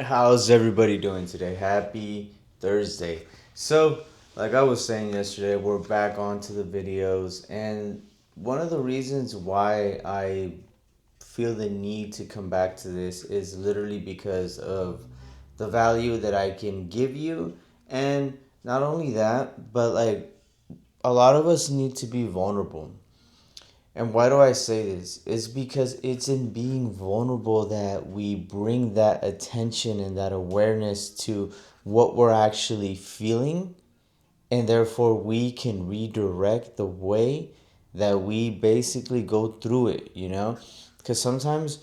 How's everybody doing today? Happy Thursday. So, like I was saying yesterday, we're back onto the videos, and one of the reasons why I feel the need to come back to this is literally because of the value that I can give you, and not only that, but like a lot of us need to be vulnerable. And why do I say this? It's because it's in being vulnerable that we bring that attention and that awareness to what we're actually feeling, and therefore we can redirect the way that we basically go through it. Because sometimes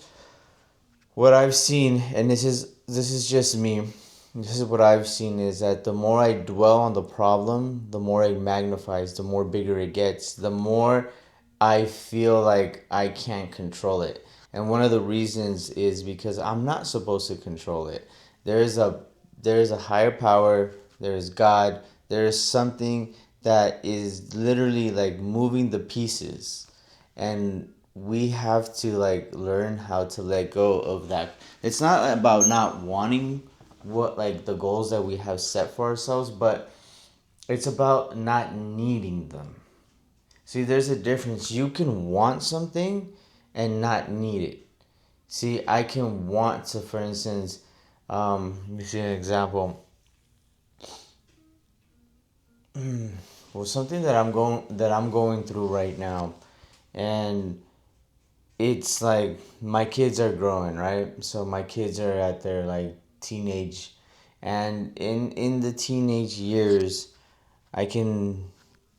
what I've seen, and this is just me, this is what I've seen, is that the more I dwell on the problem, the more it magnifies, the more bigger it gets, the more I feel like I can't control it. And one of the reasons is because I'm not supposed to control it. There is a there is a higher power, there is God, there is something that is literally like moving the pieces, and we have to like learn how to let go of that. It's not about not wanting what like the goals that we have set for ourselves, but it's about not needing them. See, there's a difference. You can want something and not need it. See, I can want to, for instance, let me see an example. Well, something that I'm going through right now, and it's like my kids are growing, right? So my kids are at their like teenage, and in the teenage years, I can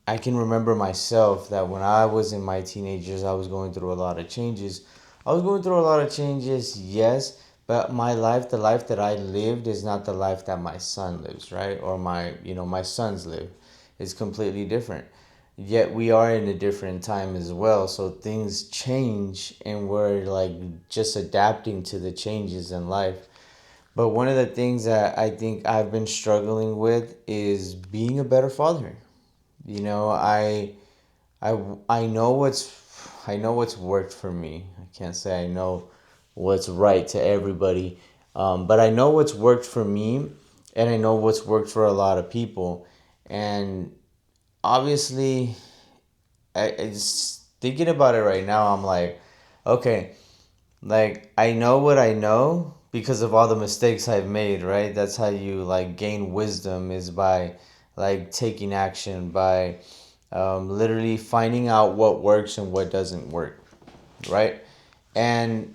I can remember myself that when I was in my teenage years, I was going through a lot of changes. I was going through a lot of changes, yes, but my life, the life that I lived, is not the life that my son lives, right? Or my sons live. It's completely different. Yet we are in a different time as well, so things change, and we're like just adapting to the changes in life. But one of the things that I think I've been struggling with is being a better father. You know, I I know what's worked for me. I can't say I know what's right to everybody, but I know what's worked for me, and I know what's worked for a lot of people. And obviously, I just thinking about it right now, I'm like, okay, like I know what I know because of all the mistakes I've made, right? That's how you like gain wisdom, is by like taking action, by literally finding out what works and what doesn't work, right? And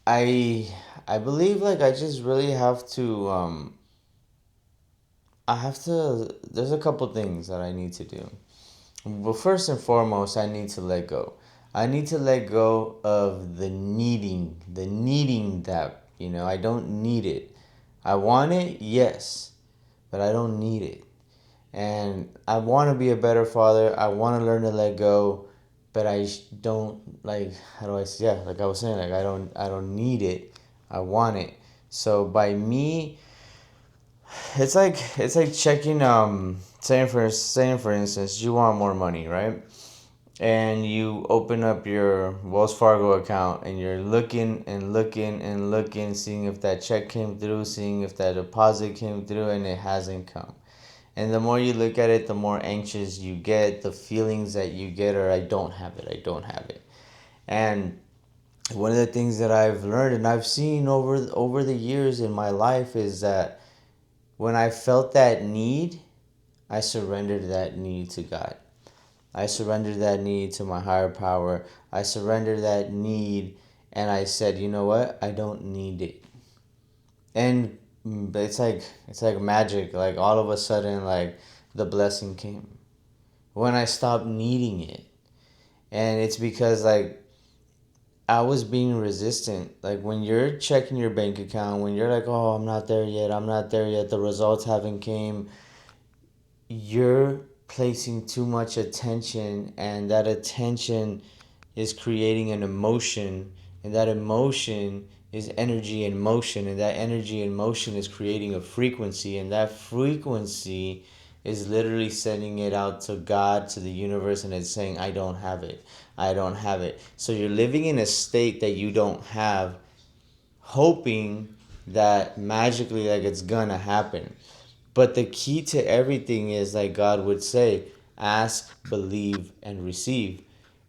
I I believe like I just really have to I have to there's a couple things that I need to do. But first and foremost, I need to let go. I need to let go of the needing that, I don't need it. I want it, yes, but I don't need it. And I want to be a better father. I want to learn to let go, but don't like, how do I say, yeah, like I was saying, like I don't need it. I want it. So by me, it's like checking, saying for instance, you want more money, right? And you open up your Wells Fargo account, and you're looking and looking and looking, seeing if that check came through, seeing if that deposit came through, and it hasn't come. And the more you look at it, the more anxious you get. The feelings that you get are, I don't have it, I don't have it. And one of the things that I've learned and I've seen over the years in my life is that when I felt that need, I surrendered that need to God. I surrendered that need to my higher power. I surrendered that need, and I said, you know what? I don't need it. And it's like magic. Like all of a sudden, like the blessing came when I stopped needing it. And it's because like I was being resistant. Like when you're checking your bank account, when you're like, "Oh, I'm not there yet. I'm not there yet. The results haven't came." You're placing too much attention, and that attention is creating an emotion, and that emotion is energy in motion, and that energy in motion is creating a frequency, and that frequency is literally sending it out to God, to the universe, and it's saying, I don't have it, I don't have it. So you're living in a state that you don't have, hoping that magically like it's gonna happen. But the key to everything is, like God would say, ask, believe, and receive.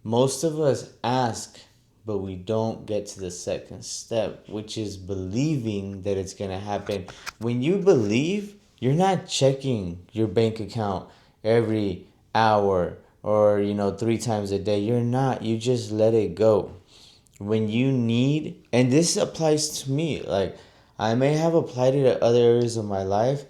Most of us ask, but we don't get to the second step, which is believing that it's going to happen. When you believe, you're not checking your bank account every hour or, 3 times a day. You're not. You just let it go. When you need, and this applies to me, like I may have applied it to other areas of my life,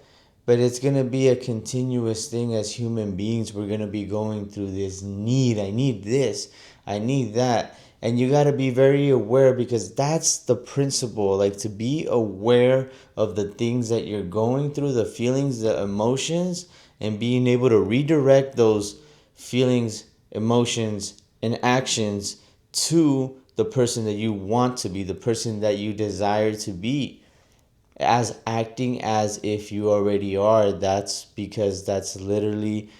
but it's going to be a continuous thing. As human beings, we're going to be going through this need. I need this, I need that. And you got to be very aware, because that's the principle, like to be aware of the things that you're going through, the feelings, the emotions, and being able to redirect those feelings, emotions, and actions to the person that you want to be, the person that you desire to be, as acting as if you already are. That's because that's literally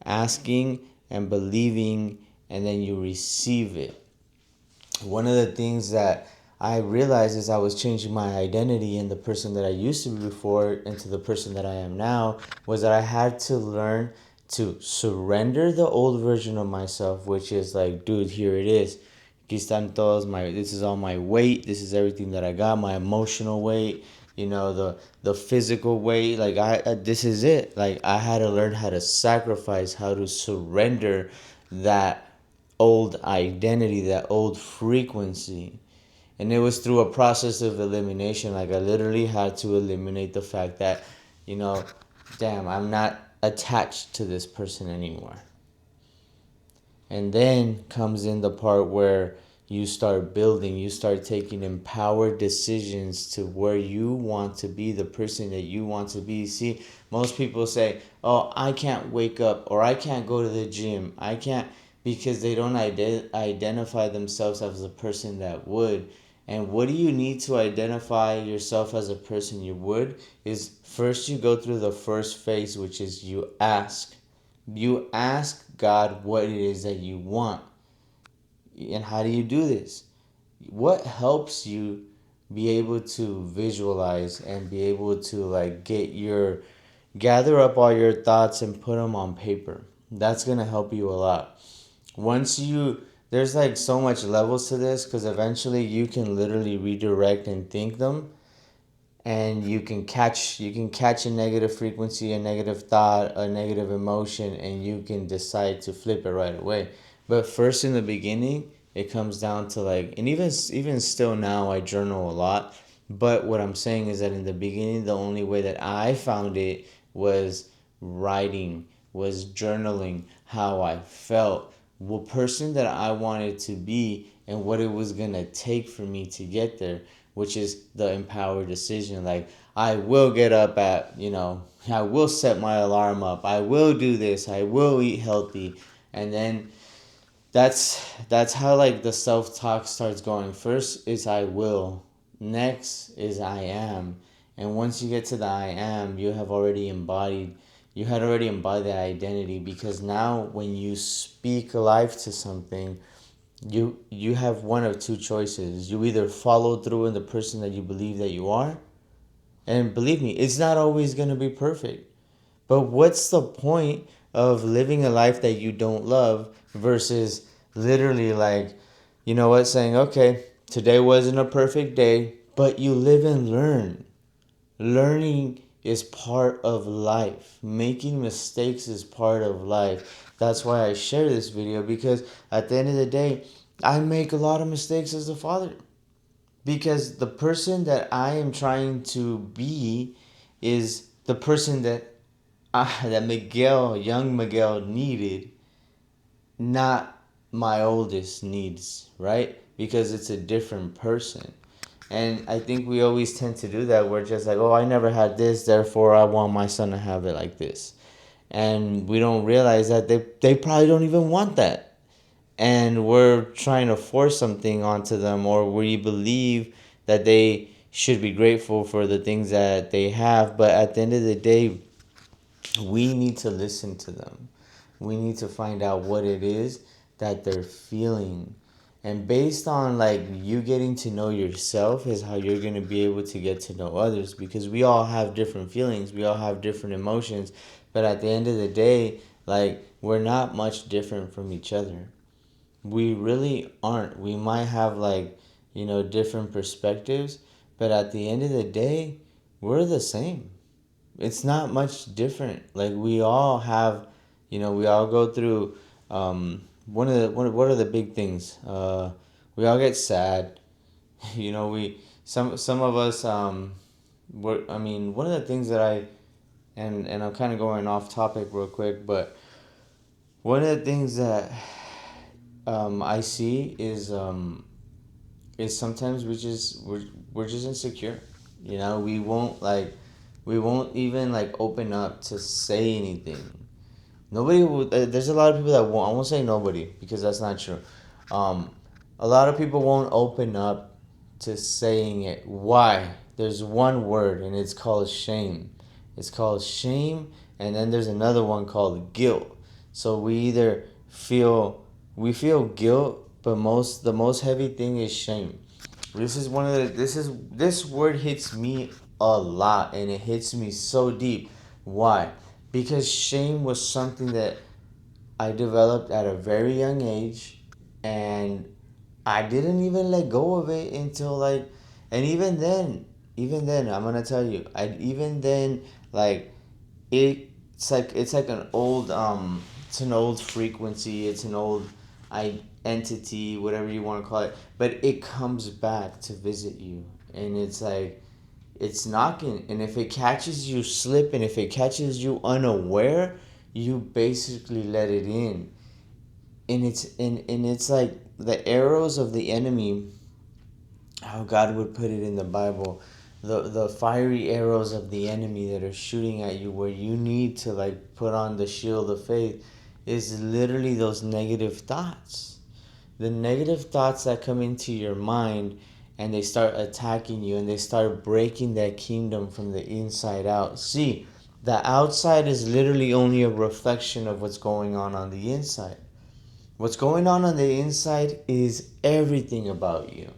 asking and believing, and then you receive it. One of the things that I realized is I was changing my identity, and the person that I used to be before into the person that I am now, was that I had to learn to surrender the old version of myself, which is like, dude, here it is. Aquí están todos this is all my weight. This is everything that I got, my emotional weight, the physical weight. Like this is it. Like I had to learn how to sacrifice, how to surrender that old identity, that old frequency. And it was through a process of elimination. Like I literally had to eliminate the fact that, you know, damn, I'm not attached to this person anymore. And then comes in the part where you start building, you start taking empowered decisions to where you want to be, the person that you want to be. See, most people say, oh, I can't wake up, or I can't go to the gym. I can't, because they don't identify themselves as a person that would. And what do you need to identify yourself as a person you would? Is first you go through the first phase, which is you ask. You ask God what it is that you want. And how do you do this? What helps you be able to visualize and be able to like gather up all your thoughts and put them on paper? That's going to help you a lot. Once you There's like so much levels to this, because eventually you can literally redirect and think them, and you can catch a negative frequency, a negative thought, a negative emotion, and you can decide to flip it right away. But first, in the beginning, it comes down to like, and even still now, I journal a lot. But what I'm saying is that in the beginning, the only way that I found it was writing, was journaling how I felt, what person that I wanted to be, and what it was gonna take for me to get there, which is the empowered decision. Like, I will get up at, I will set my alarm up, I will do this, I will eat healthy. And then that's how like the self-talk starts going. First is I will, next is I am. And once you get to the I am, you had already embodied that identity, because now when you speak life to something, you have one of two choices. You either follow through in the person that you believe that you are, and believe me, it's not always going to be perfect. But what's the point of living a life that you don't love versus literally like, saying, okay, today wasn't a perfect day, but you live and learn. Learning is part of life. Making mistakes is part of life. That's why I share this video, because at the end of the day, I make a lot of mistakes as a father. Because the person that I am trying to be is the person that young Miguel needed, not my oldest needs, right? Because it's a different person. And I think we always tend to do that. We're just like, oh, I never had this, therefore I want my son to have it like this. And we don't realize that they probably don't even want that. And we're trying to force something onto them, or we believe that they should be grateful for the things that they have. But at the end of the day, we need to listen to them. We need to find out what it is that they're feeling. And based on like you getting to know yourself is how you're going to be able to get to know others, because we all have different feelings, we all have different emotions, but at the end of the day, like, we're not much different from each other. We really aren't. We might have like, different perspectives, but at the end of the day, we're the same. It's not much different. Like, we all have, we all go through. What are the big things? We all get sad. We some of us. I mean, one of the things that and I'm kind of going off topic real quick, but one of the things that I see is sometimes we're just insecure. We won't even like open up to say anything. Nobody will. There's a lot of people that won't. I won't say nobody because that's not true. Um, a lot of people won't open up to saying it. Why? There's one word and it's called shame. It's called shame, and then there's another one called guilt. So we feel guilt, but the most heavy thing is shame. This word hits me a lot, and it hits me so deep. Why? Because shame was something that I developed at a very young age, and I didn't even let go of it until like, and even then, I'm gonna tell you, even then, like, it's like an old it's an old frequency, it's an old entity, whatever you want to call it, but it comes back to visit you, and it's like it's knocking, and if it catches you slipping, if it catches you unaware, you basically let it in. And it's like the arrows of the enemy, how God would put it in the Bible, the fiery arrows of the enemy that are shooting at you, where you need to like put on the shield of faith, is literally those negative thoughts. The negative thoughts that come into your mind, and they start attacking you, and they start breaking that kingdom from the inside out. See, the outside is literally only a reflection of what's going on the inside. What's going on the inside is everything about you.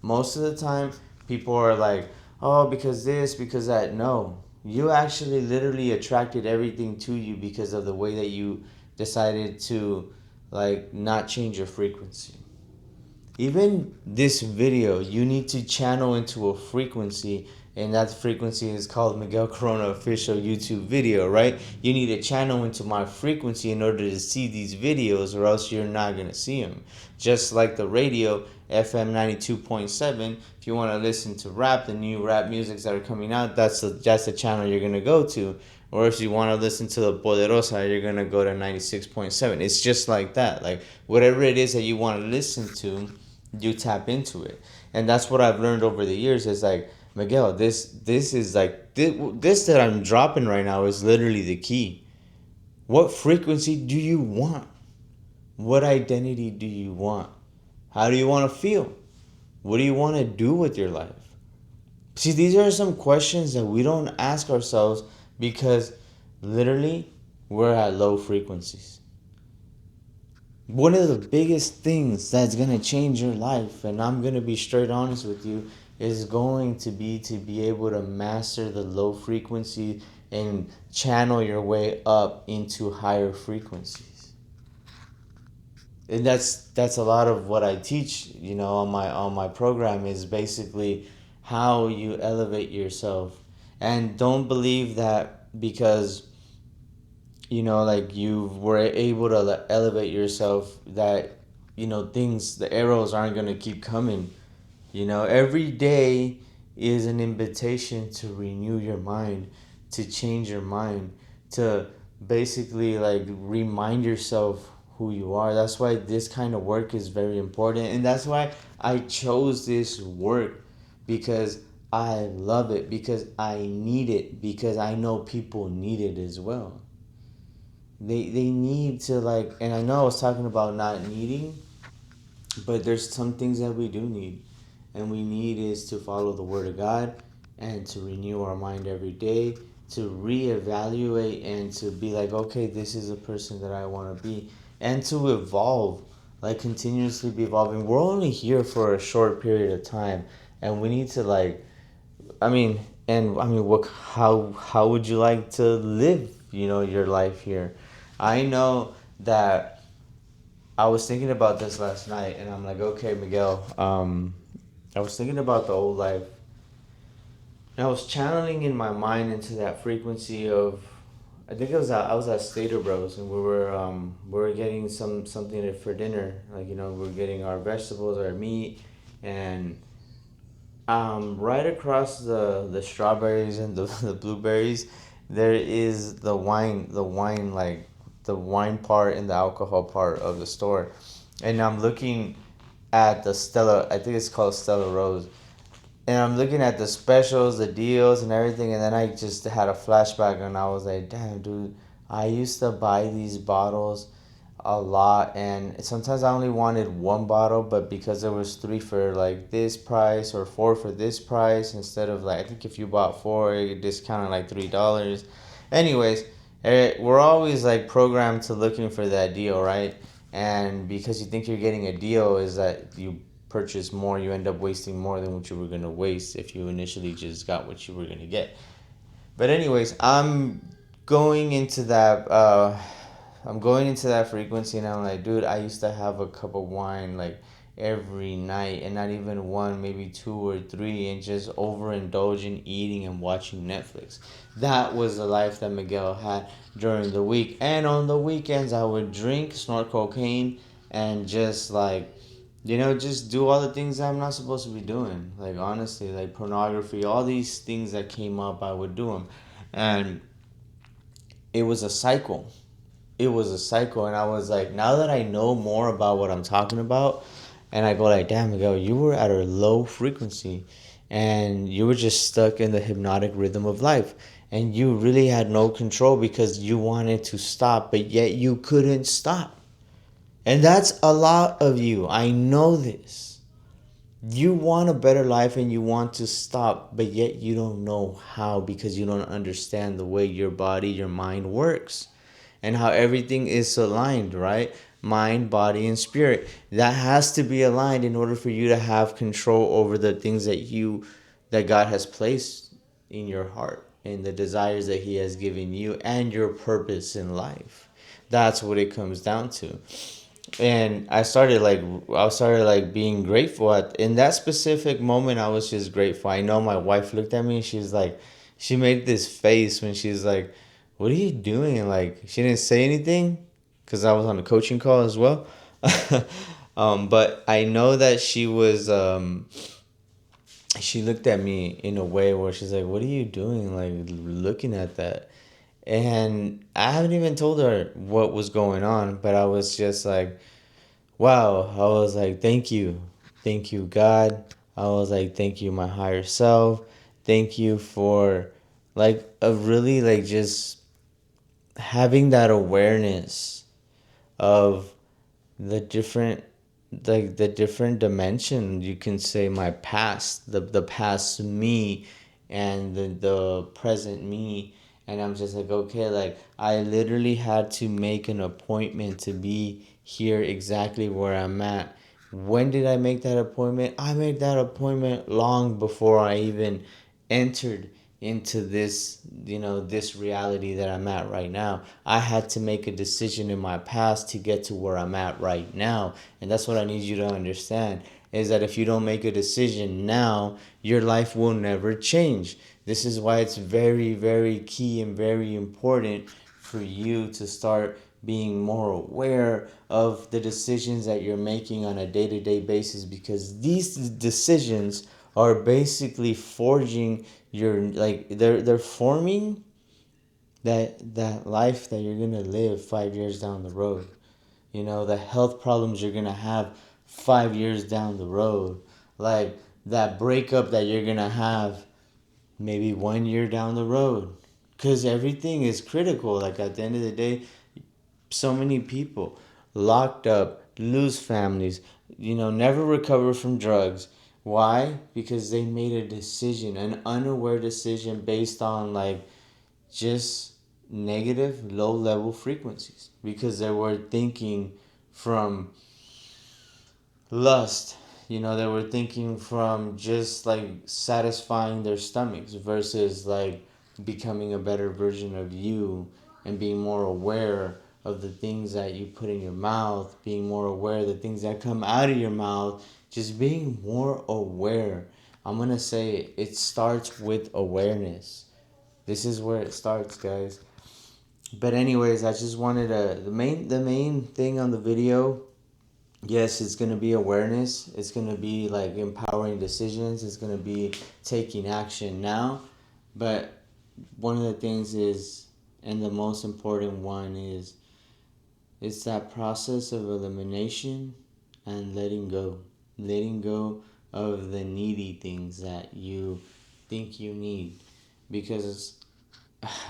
Most of the time, people are like, oh, because this, because that. No. You actually literally attracted everything to you because of the way that you decided to, like, not change your frequency. Even this video, you need to channel into a frequency, and that frequency is called Miguel Corona Official YouTube video, right? You need to channel into my frequency in order to see these videos, or else you're not going to see them. Just like the radio, FM 92.7, if you want to listen to rap, the new rap musics that are coming out, that's the channel you're going to go to. Or if you want to listen to the Poderosa, you're going to go to 96.7. It's just like that. Like, whatever it is that you want to listen to, you tap into it. And that's what I've learned over the years is like, Miguel, this is like this that I'm dropping right now is literally the key. What frequency do you want? What identity do you want? How do you want to feel? What do you want to do with your life? See, these are some questions that we don't ask ourselves because literally we're at low frequencies. One of the biggest things that's going to change your life, and I'm going to be straight honest with you, is going to be able to master the low frequency and channel your way up into higher frequencies. And that's a lot of what I teach, on my program, is basically how you elevate yourself. And don't believe that because like you were able to elevate yourself, that the arrows aren't going to keep coming. Every day is an invitation to renew your mind, to change your mind, to basically like remind yourself who you are. That's why this kind of work is very important, and that's why I chose this work, because I love it, because I need it, because I know people need it as well. They need to, like, and I know I was talking about not needing, but there's some things that we do need, and we need is to follow the word of God, and to renew our mind every day, to reevaluate, and to be like, okay, this is a person that I want to be, and to evolve. like continuously be evolving. We're only here for a short period of time, and we need to like, what, how would you like to live, your life here? I know that I was thinking about this last night, and I'm like, okay, Miguel, I was thinking about the old life, and I was channeling in my mind into that frequency of, I think I was at Stater Bros, and we were getting something for dinner, like, we are getting our vegetables, our meat, and right across the strawberries and the blueberries, there is the wine part and the alcohol part of the store, and I'm looking at the Stella. I think it's called Stella Rose, and I'm looking at the specials, the deals, and everything, and then I just had a flashback, and I was like, damn, dude, I used to buy these bottles a lot, and sometimes I only wanted one bottle, but because there was three for like this price or four for this price, instead of like, I think if you bought four, it discounted like $3. Anyways, we're always like programmed to looking for that deal, right? And because you think you're getting a deal, is that you purchase more, you end up wasting more than what you were gonna waste if you initially just got what you were gonna get. But anyways, going into that. I'm going into that frequency, and I'm like, dude, I used to have a cup of wine like every night, and not even one, maybe two or three, and just overindulging, eating and watching Netflix. That was the life that Miguel had during the week, and on the weekends, I would drink, snort cocaine, and just like, just do all the things that I'm not supposed to be doing. Like, honestly, like pornography, all these things that came up, I would do them, and it was a cycle. And I was like, now that I know more about what I'm talking about, and I go like, damn, Miguel, you were at a low frequency, and you were just stuck in the hypnotic rhythm of life, and you really had no control because you wanted to stop, but yet you couldn't stop. And that's a lot of you. I know this. You want a better life and you want to stop, but yet you don't know how because you don't understand the way your body, your mind works, and how everything is aligned, right? Mind, body, and spirit. That has to be aligned in order for you to have control over the things that God has placed in your heart and the desires that He has given you and your purpose in life. That's what it comes down to. And I started like being grateful at in that specific moment. I was just grateful. I know my wife looked at me and she's like, she made this face when she's like, what are you doing? Like, she didn't say anything because I was on a coaching call as well. But I know that she looked at me in a way where she's like, what are you doing? Like, looking at that. And I haven't even told her what was going on, but I was just like, wow. I was like, thank you. Thank you, God. I was like, thank you, my higher self. Thank you for like a really like just having that awareness of the different the different dimension, you can say, my past, the past me, and the present me. And I'm just like, okay, like I literally had to make an appointment to be here exactly where I'm at. When did I make that appointment? I made that appointment long before I even entered into this, this reality that I'm at right now. I had to make a decision in my past to get to where I'm at right now. And that's what I need you to understand, is that if you don't make a decision now, your life will never change. This is why it's very, very key and very important for you to start being more aware of the decisions that you're making on a day-to-day basis, because these decisions are basically forging your, like, they're forming that life that you're gonna live 5 years down the road. The health problems you're gonna have 5 years down the road, like that breakup that you're gonna have maybe 1 year down the road, because everything is critical. Like, at the end of the day, so many people locked up, lose families, never recover from drugs. Why? Because they made a decision, an unaware decision based on like just negative, low level frequencies, because they were thinking from lust. They were thinking from just like satisfying their stomachs versus like becoming a better version of you and being more aware of the things that you put in your mouth, being more aware of the things that come out of your mouth, just being more aware. I'm going to say it starts with awareness. This is where it starts, guys. But anyways, I just wanted to the main thing on the video. Yes, it's going to be awareness. It's going to be like empowering decisions. It's going to be taking action now. But one of the things is, and the most important one is, it's that process of elimination and letting go. Letting go of the needy things that you think you need. Because,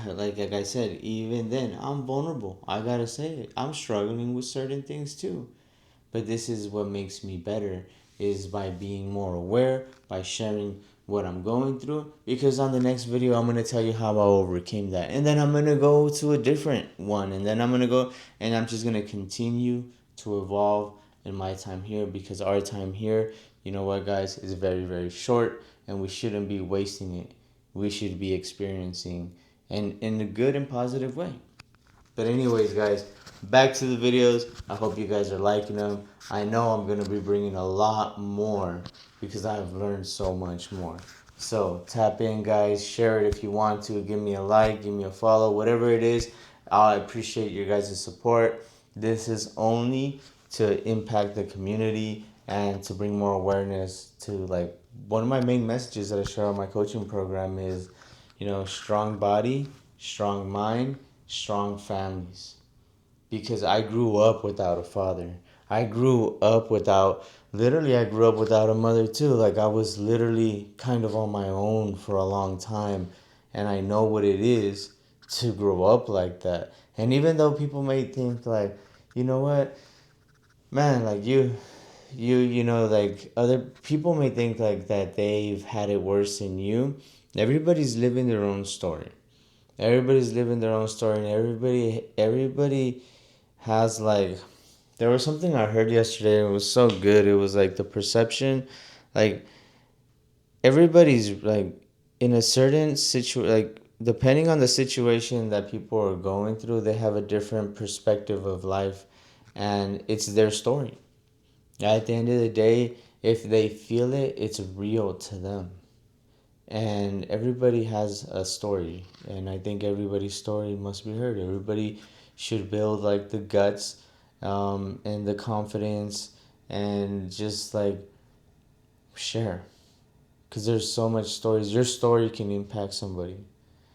like I said, even then, I'm vulnerable. I gotta say it. I'm struggling with certain things too. But this is what makes me better, is by being more aware, by sharing what I'm going through. Because on the next video, I'm going to tell you how I overcame that. And then I'm going to go to a different one. And then I'm going to go, and I'm just going to continue to evolve in my time here. Because our time here, you know what, guys, is very, very short. And we shouldn't be wasting it. We should be experiencing, and in a good and positive way. But anyways, guys, back to the videos. I hope you guys are liking them. I know I'm going to be bringing a lot more because I've learned so much more. So tap in, guys. Share it if you want to. Give me a like, give me a follow, whatever it is. I appreciate your guys' support. This is only to impact the community and to bring more awareness to, like, one of my main messages that I share on my coaching program is, strong body, strong mind, strong families. Because I grew up without a father. I grew up without, literally, I grew up without a mother too. Like, I was literally kind of on my own for a long time. And I know what it is to grow up like that. And even though people may think, like, you know what, man, like like other people may think like that they've had it worse than you. Everybody's living their own story. Everybody's living their own story, and everybody has, like, there was something I heard yesterday, and it was so good. It was like the perception, like, everybody's like in a certain situation, like, depending on the situation that people are going through, they have a different perspective of life, and it's their story. At the end of the day, if they feel it, it's real to them. And everybody has a story, and I think everybody's story must be heard. Everybody should build like the guts, and the confidence, and just like share, because there's so much stories. Your story can impact somebody.